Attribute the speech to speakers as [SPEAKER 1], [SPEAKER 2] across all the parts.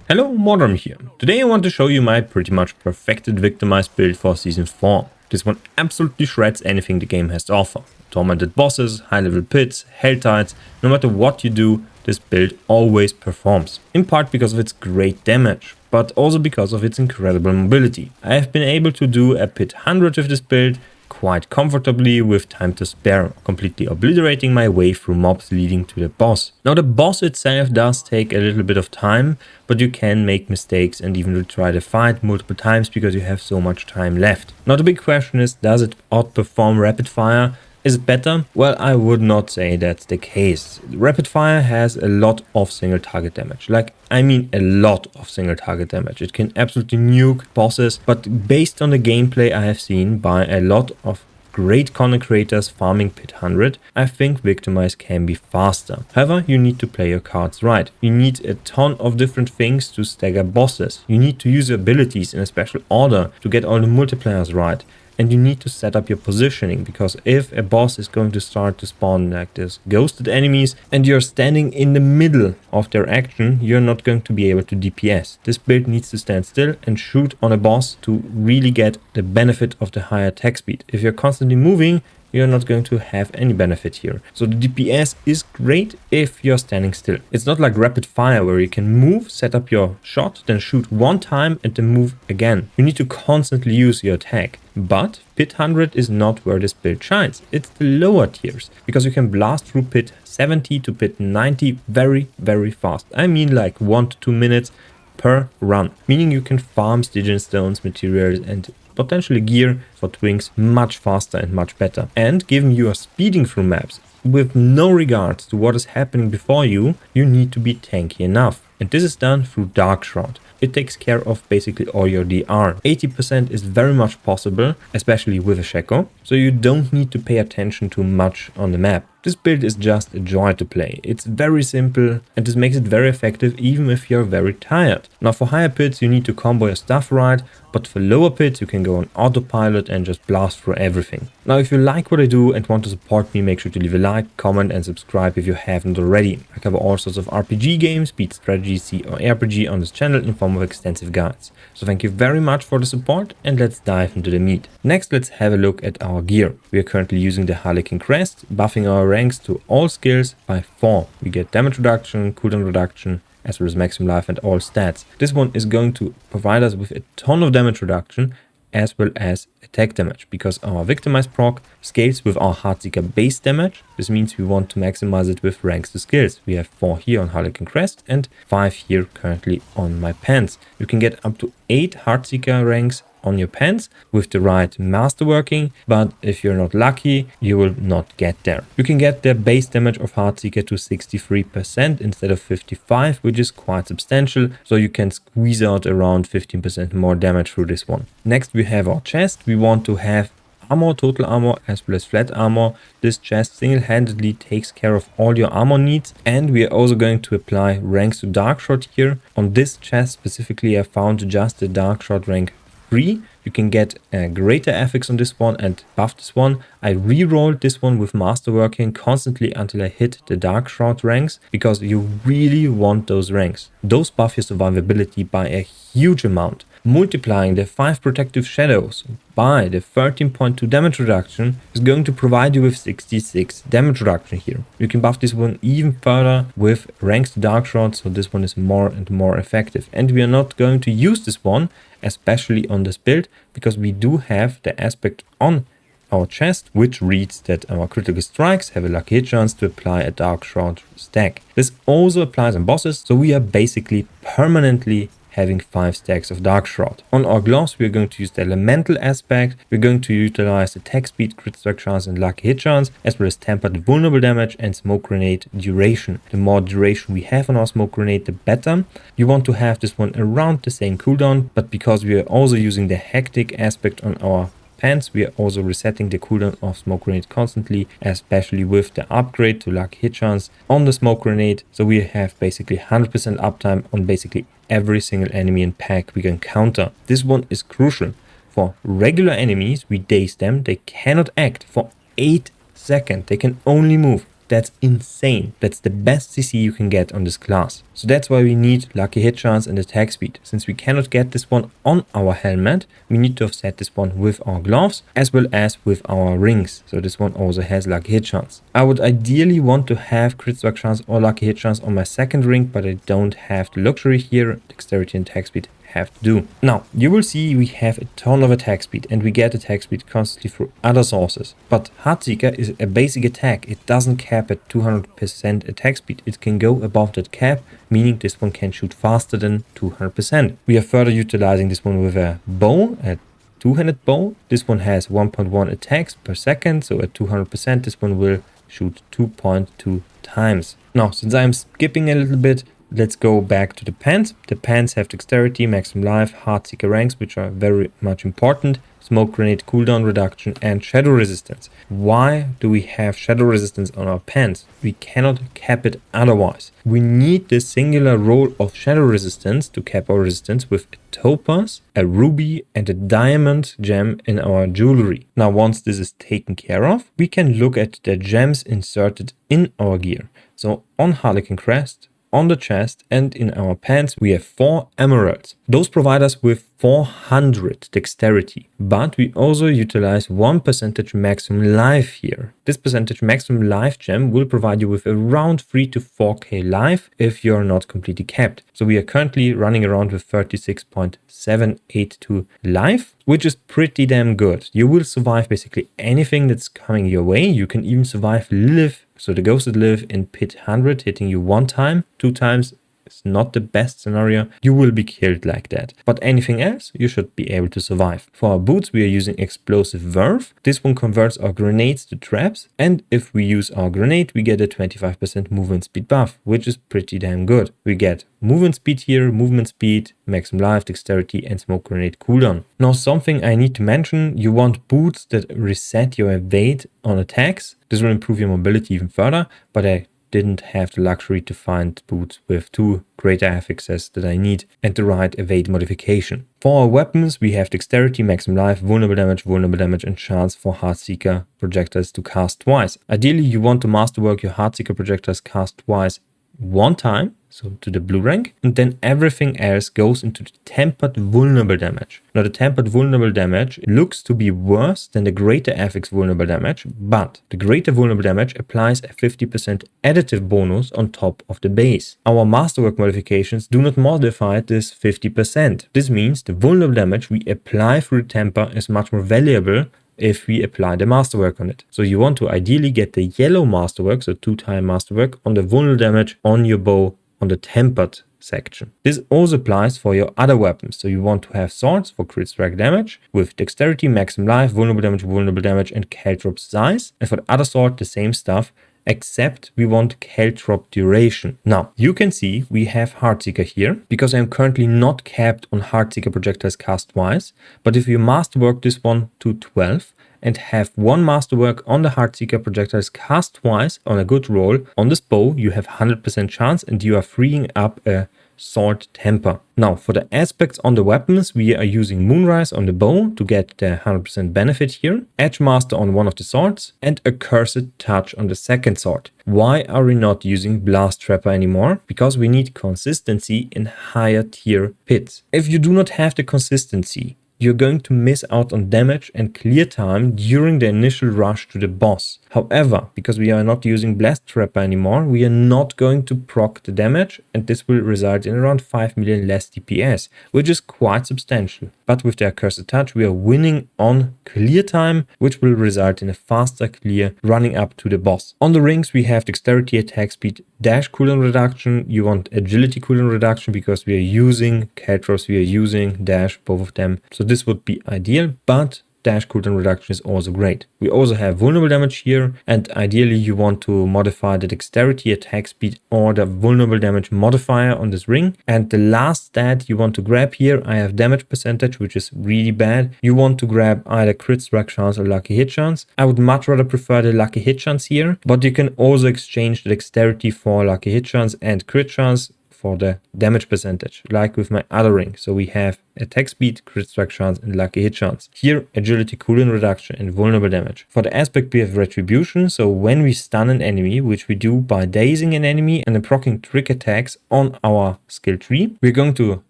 [SPEAKER 1] Hello, Modern here. Today I want to show you my pretty much perfected Victimize build for Season 4. This one absolutely shreds anything the game has to offer. Tormented bosses, high level pits, hell tides, no matter what you do, this build always performs. In part because of its great damage, but also because of its incredible mobility. I have been able to do a pit 100 with this build quite comfortably with time to spare, completely obliterating my way through mobs leading to the boss. Now the boss itself does take a little bit of time, but you can make mistakes and even retry the fight multiple times because you have so much time left. Now the big question is, does it outperform rapid fire? Is it better? Well, I would not say that's the case. Rapid fire has a lot of single target damage. I mean a lot of single target damage. It can absolutely nuke bosses, but based on the gameplay I have seen by a lot of great content creators farming pit 100, I think Victimize can be faster. However, you need to play your cards right. You need a ton of different things to stagger bosses. You need to use your abilities in a special order to get all the multipliers right. And you need to set up your positioning, because if a boss is going to start to spawn like this ghosted enemies and you're standing in the middle of their action, you're not going to be able to DPS. This build needs to stand still and shoot on a boss to really get the benefit of the higher attack speed. If you're constantly moving, you're not going to have any benefit here. So the DPS is great if you're standing still. It's not like rapid fire where you can move, set up your shot, then shoot one time and then move again. You need to constantly use your attack. But pit 100 is not where this build shines. It's the lower tiers, because you can blast through pit 70 to pit 90 very, very fast. I mean like 1 to 2 minutes per run, meaning you can farm Stygian stones, materials and potentially gear for twins much faster and much better. And given you are speeding through maps with no regards to what is happening before you, you need to be tanky enough. And this is done through Dark Shroud. It takes care of basically all your DR. 80% is very much possible, especially with a Sheko, so you don't need to pay attention too much on the map. This build is just a joy to play. It's very simple and this makes it very effective even if you're very tired. Now for higher pits you need to combo your stuff right, but for lower pits you can go on autopilot and just blast through everything. Now if you like what I do and want to support me, make sure to leave a like, comment and subscribe if you haven't already. I cover all sorts of RPG games, be it strategy, C or RPG on this channel in form of extensive guides. So thank you very much for the support and let's dive into the meat. Next let's have a look at our gear. We are currently using the Harlequin crest, buffing our ranks to all skills by 4. We get damage reduction, cooldown reduction, as well as maximum life and all stats. This one is going to provide us with a ton of damage reduction as well as attack damage, because our Victimize proc scales with our Heartseeker base damage. This means we want to maximize it with ranks to skills. We have 4 here on Harlequin crest and 5 here currently on my pants. You can get up to 8 Heartseeker ranks on your pants with the right masterworking, but if you're not lucky, you will not get there. You can get the base damage of Heartseeker to 63% instead of 55%, which is quite substantial, so you can squeeze out around 15% more damage through this one. Next we have our chest. We want to have armor, total armor as well as flat armor. This chest single-handedly takes care of all your armor needs, and we are also going to apply ranks to Dark Shroud here. On this chest specifically I found just the Dark Shroud rank 3. You can get a greater affix on this one and buff this one. I re-rolled this one with masterworking constantly until I hit the Dark Shroud ranks, because you really want those ranks. Those buff your survivability by a huge amount. Multiplying the 5 protective shadows by the 13.2 damage reduction is going to provide you with 66 damage reduction here. You can buff this one even further with ranks to Dark Shroud, so this one is more and more effective. And we are not going to use this one, especially on this build, because we do have the aspect on our chest which reads that our critical strikes have a lucky hit chance to apply a Dark Shroud stack. This also applies on bosses, so we are basically permanently having 5 stacks of Dark Shroud. On our gloves we are going to use the elemental aspect. We're going to utilize attack speed, crit strike chance and lucky hit chance, as well as tempered vulnerable damage and smoke grenade duration. The more duration we have on our smoke grenade, the better. You want to have this one around the same cooldown, but because we are also using the hectic aspect on our pants, we are also resetting the cooldown of smoke grenade constantly, especially with the upgrade to lucky hit chance on the smoke grenade. So we have basically 100% uptime on basically every single enemy and pack we can counter. This one is crucial. For regular enemies, we daze them. They cannot act for 8 seconds. They can only move. That's insane. That's the best CC you can get on this class. So that's why we need lucky hit chance and attack speed. Since we cannot get this one on our helmet, we need to offset this one with our gloves as well as with our rings. So this one also has lucky hit chance. I would ideally want to have crit strike chance or lucky hit chance on my second ring, but I don't have the luxury here. Dexterity and attack speed have to do. Now, you will see we have a ton of attack speed and we get attack speed constantly through other sources. But Heartseeker is a basic attack. It doesn't cap at 200% attack speed. It can go above that cap, meaning this one can shoot faster than 200%. We are further utilizing this one with a bow, a two-handed bow. This one has 1.1 attacks per second, so at 200% this one will shoot 2.2 times. Now, since I'm skipping a little bit, let's go back to the pants. The pants have dexterity, maximum life, Heartseeker ranks, which are very much important, smoke grenade cooldown reduction, and shadow resistance. Why do we have shadow resistance on our pants? We cannot cap it otherwise. We need the singular roll of shadow resistance to cap our resistance with a topaz, a ruby, and a diamond gem in our jewelry. Now, once this is taken care of, we can look at the gems inserted in our gear. So on Harlequin Crest, on the chest, and in our pants, we have 4 emeralds. Those provide us with 400 dexterity, but we also utilize 1% maximum life here. This percentage maximum life gem will provide you with around 3 to 4k life if you're not completely capped. So we are currently running around with 36.782 life, which is pretty damn good. You will survive basically anything that's coming your way. You can even survive Lilith. So the ghosted Lilith in pit 100 hitting you 1 time, 2 times. It's not the best scenario. You will be killed like that. But anything else, you should be able to survive. For our boots, we are using explosive verve. This one converts our grenades to traps. And if we use our grenade, we get a 25% movement speed buff, which is pretty damn good. We get movement speed here, movement speed, maximum life, dexterity, and smoke grenade cooldown. Now, something I need to mention, you want boots that reset your evade on attacks. This will improve your mobility even further, but I didn't have the luxury to find boots with 2 greater affixes that I need and the right evade modification. For our weapons, we have dexterity, maximum life, vulnerable damage, and chance for Heartseeker projectiles to cast twice. Ideally, you want to masterwork your Heartseeker projectiles cast twice 1 time, so to the blue rank, and then everything else goes into the tempered vulnerable damage. Now, the tempered vulnerable damage looks to be worse than the greater affix vulnerable damage, but the greater vulnerable damage applies a 50% additive bonus on top of the base. Our masterwork modifications do not modify this 50%. This means the vulnerable damage we apply through the temper is much more valuable if we apply the masterwork on it. So you want to ideally get the yellow masterwork, so 2-time masterwork, on the vulnerable damage on your bow on the tempered section. This also applies for your other weapons. So you want to have swords for crit strike damage with dexterity, maximum life, vulnerable damage, and caltrop size. And for the other sword, the same stuff, except we want caltrop duration. Now, you can see we have Heartseeker here, because I am currently not capped on Heartseeker projectiles cast twice. But if you masterwork this one to 12 and have 1 masterwork on the Heartseeker projectiles cast twice on a good roll, on this bow you have 100% chance and you are freeing up a sword temper. Now, for the aspects on the weapons, we are using Moonrise on the bow to get the 100% benefit here, Edgemaster on one of the swords, and Accursed Touch on the second sword. Why are we not using Blast Trapper anymore? Because we need consistency in higher tier pits. If you do not have the consistency, you're going to miss out on damage and clear time during the initial rush to the boss. However, because we are not using Blast Trapper anymore, we are not going to proc the damage, and this will result in around 5 million less DPS, which is quite substantial. But with the Accursed Touch, we are winning on clear time, which will result in a faster clear running up to the boss. On the rings, we have dexterity, attack speed, dash cooldown reduction. You want agility cooldown reduction because we are using caltrops, we are using dash, both of them. So this would be ideal, but dash cooldown reduction is also great. We also have vulnerable damage here, and ideally you want to modify the dexterity, attack speed, or the vulnerable damage modifier on this ring. And the last stat you want to grab here, I have damage percentage, which is really bad. You want to grab either crit strike chance or lucky hit chance. I would much rather prefer the lucky hit chance here, but you can also exchange the dexterity for lucky hit chance and crit chance for the damage percentage, like with my other ring. So we have attack speed, crit strike chance, and lucky hit chance. Here, agility, cooldown reduction, and vulnerable damage. For the aspect, we have retribution, so when we stun an enemy, which we do by dazing an enemy and then proccing trick attacks on our skill tree, we're going to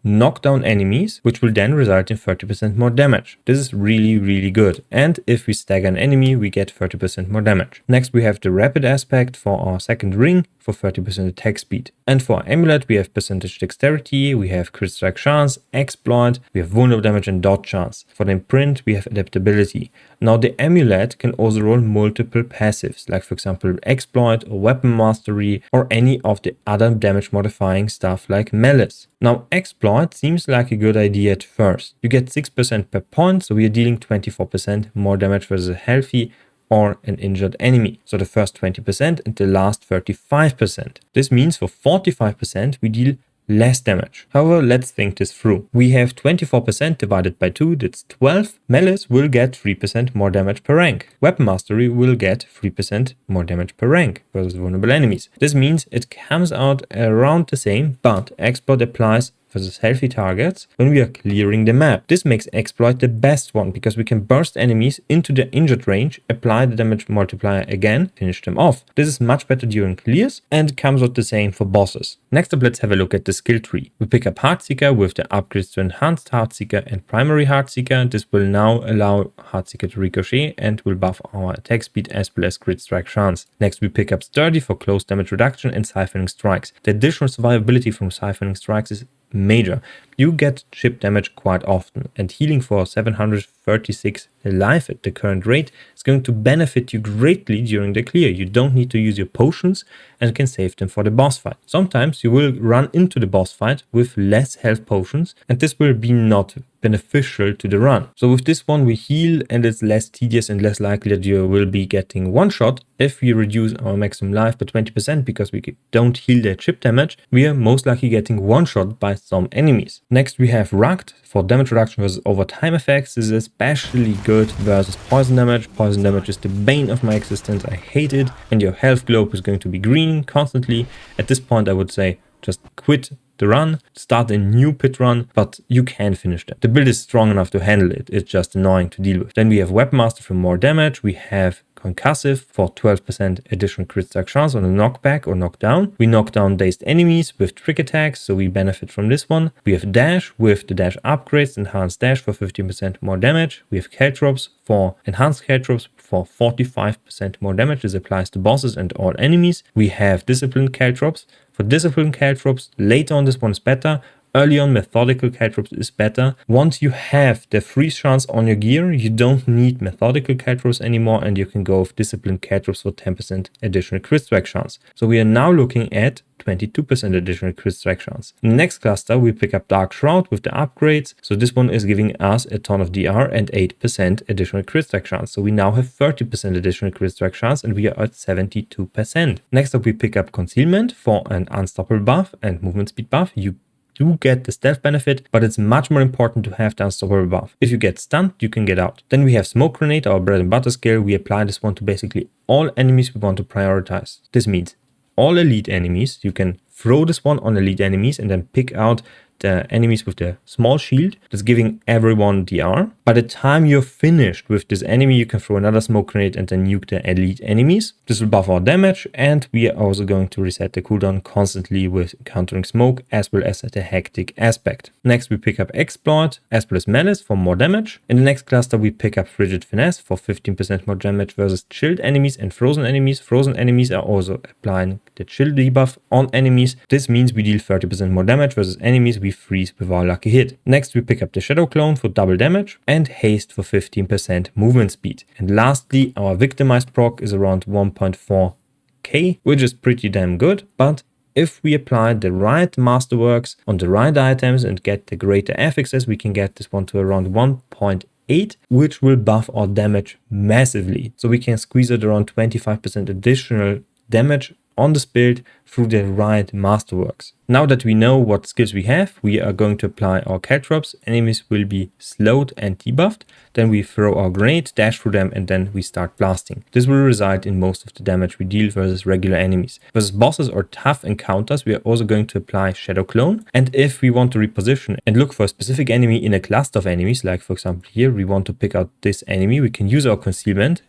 [SPEAKER 1] knock down enemies, which will then result in 30% more damage. This is really good. And if we stagger an enemy, we get 30% more damage. Next, we have the rapid aspect for our second ring for 30% attack speed. And for our amulet, we have percentage dexterity, we have crit strike chance, exploit, we have vulnerable damage and dodge chance. For the imprint, we have adaptability. Now the amulet can also roll multiple passives, like for example exploit or weapon mastery or any of the other damage modifying stuff like malice. Now exploit seems like a good idea at first. You get 6% per point, so we are dealing 24% more damage versus a healthy or an injured enemy. So the first 20% and the last 35%. This means for 45% we deal less damage. However, let's think this through. We have 24% divided by 2, that's 12. Malice will get 3% more damage per rank. Weapon Mastery will get 3% more damage per rank versus vulnerable enemies. This means it comes out around the same, but Exploit applies versus healthy targets when we are clearing the map. This makes Exploit the best one because we can burst enemies into the injured range, apply the damage multiplier again, finish them off. This is much better during clears and comes out the same for bosses. Next up, let's have a look at the skill tree. We pick up Heartseeker with the upgrades to Enhanced Heartseeker and Primary Heartseeker. This will now allow Heartseeker to ricochet and will buff our attack speed as well as crit strike chance. Next, we pick up Sturdy for close damage reduction and siphoning strikes. The additional survivability from siphoning strikes is major. You get chip damage quite often, and healing for 736 alive at the current rate is going to benefit you greatly during the clear. You don't need to use your potions and can save them for the boss fight. Sometimes you will run into the boss fight with less health potions, and this will be not beneficial to the run. So with this one we heal, and it's less tedious and less likely that you will be getting one shot. If we reduce our maximum life by 20% because we don't heal their chip damage, we are most likely getting one shot by some enemies. Next we have Rugged for damage reduction versus overtime effects. This is especially good versus poison damage. Poison damage is the bane of my existence. I hate it, and your health globe is going to be green constantly. At this point I would say just quit the run, start a new pit run, but you can finish them. The build is strong enough to handle it. It's just annoying to deal with. Then we have Weapon Master for more damage. We have Concussive for 12% additional crit strike chance on a knockback or knockdown. We knock down dazed enemies with trick attacks, so we benefit from this one. We have Dash with the Dash upgrades, Enhanced Dash for 15% more damage. We have Caltrops for Enhanced Caltrops for 45% more damage. This applies to bosses and all enemies. We have Disciplined Caltrops. For Disciplined Caltrops, later on this one is better. Early on, Methodical Caltrops is better. Once you have the freeze chance on your gear, you don't need Methodical Caltrops anymore, and you can go with Disciplined Caltrops for 10% additional crit strike chance. So we are now looking at 22% additional crit strike chance. In the next cluster, we pick up Dark Shroud with the upgrades. So this one is giving us a ton of DR and 8% additional crit strike chance. So we now have 30% additional crit strike chance, and we are at 72%. Next up, we pick up Concealment for an unstoppable buff and movement speed buff. You do get the stealth benefit, but it's much more important to have the unstoppable buff. If you get stunned, you can get out. Then we have Smoke Grenade, our bread and butter skill. We apply this one to basically all enemies we want to prioritize. This means all elite enemies. You can throw this one on elite enemies and then pick out the enemies with the small shield that's giving everyone DR. By the time you're finished with this enemy, you can throw another smoke grenade and then nuke the elite enemies. This will buff our damage, and we are also going to reset the cooldown constantly with countering smoke as well as the hectic aspect. Next we pick up Exploit as well as Malice for more damage. In the next cluster we pick up Frigid Finesse for 15% more damage versus chilled enemies and frozen enemies. Frozen enemies are also applying the chill debuff on enemies. This means we deal 30% more damage versus enemies we freeze with our lucky hit. Next we pick up the Shadow Clone for double damage and Haste for 15% movement speed. And lastly, our Victimize proc is around 1.4k, which is pretty damn good, but if we apply the right masterworks on the right items and get the greater affixes, we can get this one to around 1.8, which will buff our damage massively. So we can squeeze it around 25% additional damage on this build through the right masterworks. Now that we know what skills we have, we are going to apply our caltrops. Enemies will be slowed and debuffed. Then we throw our grenade, dash through them, and then we start blasting. This will result in most of the damage we deal versus regular enemies. Versus bosses or tough encounters, we are also going to apply Shadow Clone. And if we want to reposition and look for a specific enemy in a cluster of enemies, like for example here, we want to pick out this enemy, we can use our concealment,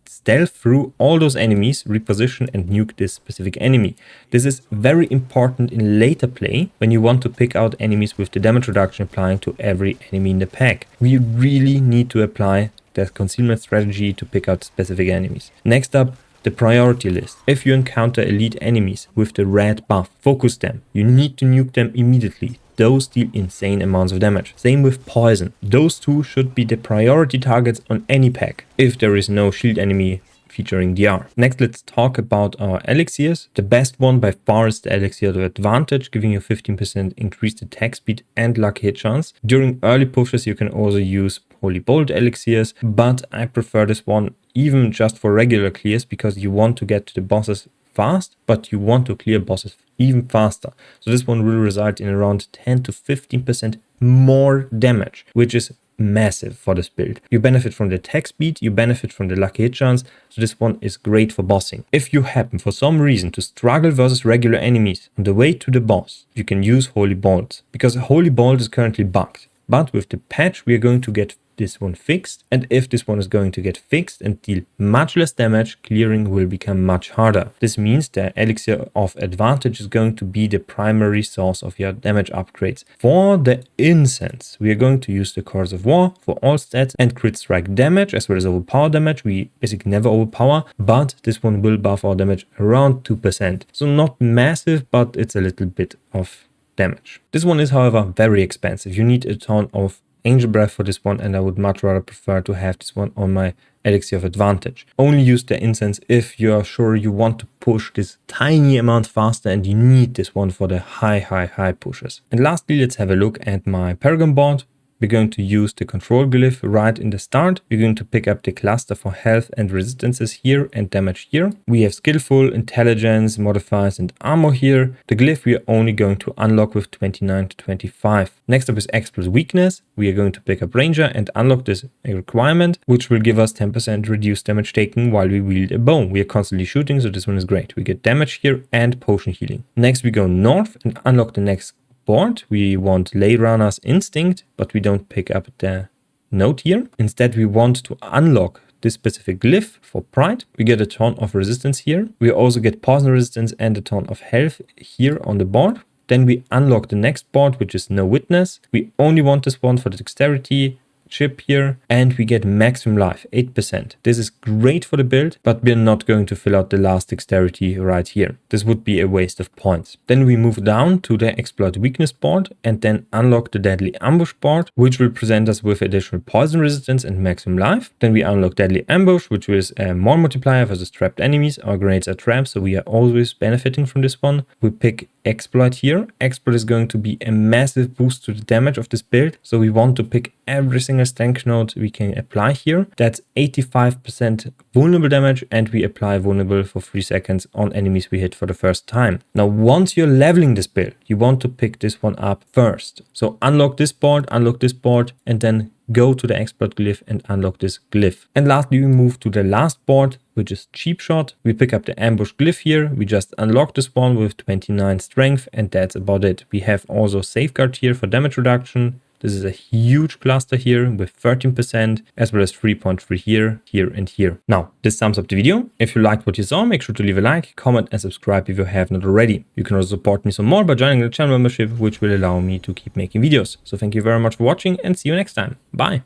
[SPEAKER 1] stealth through all those enemies, reposition and nuke this specific enemy. This is very important in later play when you want to pick out enemies with the damage reduction applying to every enemy in the pack. We really need to apply that concealment strategy to pick out specific enemies. Next up, the priority list. If you encounter elite enemies with the red buff, focus them. You need to nuke them immediately. Those deal insane amounts of damage. Same with poison. Those two should be the priority targets on any pack, if there is no shield enemy featuring DR. Next, let's talk about our elixirs. The best one by far is the Elixir of Advantage, giving you 15% increased attack speed and lucky hit chance. During early pushes, you can also use Holy Bolt elixirs, but I prefer this one even just for regular clears because you want to get to the bosses fast, but you want to clear bosses even faster. So this one will result in around 10 to 15% more damage, which is massive for this build. You benefit from the attack speed, you benefit from the lucky hit chance, so this one is great for bossing. If you happen for some reason to struggle versus regular enemies on the way to the boss, you can use Holy Bolt, because Holy Bolt is currently bugged. But with the patch we are going to get this one fixed, and if this one is going to get fixed and deal much less damage, clearing will become much harder. This means the Elixir of Advantage is going to be the primary source of your damage upgrades. For the incense, we are going to use the Curse of War for all stats and crit strike damage as well as overpower damage. We basically never overpower, but this one will buff our damage around 2%. So not massive, but it's a little bit of damage. This one is, however, very expensive. You need a ton of Angel Breath for this one, and I would much rather prefer to have this one on my Elixir of Advantage. Only use the incense if you are sure you want to push this tiny amount faster and you need this one for the high pushes. And lastly, let's have a look at my Paragaon board. We're going to use the control glyph right in the start. We're going to pick up the cluster for health and resistances here and damage here. We have skillful, intelligence, modifiers and armor here. The glyph we are only going to unlock with 29 to 25. Next up is expert weakness. We are going to pick up ranger and unlock this requirement, which will give us 10% reduced damage taken while we wield a bow. We are constantly shooting, so this one is great. We get damage here and potion healing. Next we go north and unlock the next board. We want Ley Runner's Instinct, but we don't pick up the note here. Instead, we want to unlock this specific glyph for Pride. We get a ton of resistance here. We also get poison resistance and a ton of health here on the board. Then we unlock the next board, which is No Witness. We only want this one for the dexterity chip here, and we get maximum life, 8%. This is great for the build, but we're not going to fill out the last dexterity right here. This would be a waste of points. Then we move down to the exploit weakness board and then unlock the deadly ambush board, which will present us with additional poison resistance and maximum life. Then we unlock deadly ambush, which is a more multiplier versus trapped enemies. Our grenades are traps, so we are always benefiting from this one. We pick exploit here. Exploit is going to be a massive boost to the damage of this build, so we want to pick every single strength node we can apply here. That's 85% vulnerable damage, and we apply vulnerable for 3 seconds on enemies we hit for the first time. Now, once you're leveling this build, you want to pick this one up first. So unlock this board, and then go to the exploit glyph and unlock this glyph. And lastly, we move to the last board, which is Cheap Shot. We pick up the ambush glyph here. We just unlock this one with 29 strength, and that's about it. We have also safeguard here for damage reduction. This is a huge cluster here with 13%, as well as 3.3 here, here, and here. Now, this sums up the video. If you liked what you saw, make sure to leave a like, comment, and subscribe if you have not already. You can also support me some more by joining the channel membership, which will allow me to keep making videos. So thank you very much for watching, and see you next time. Bye!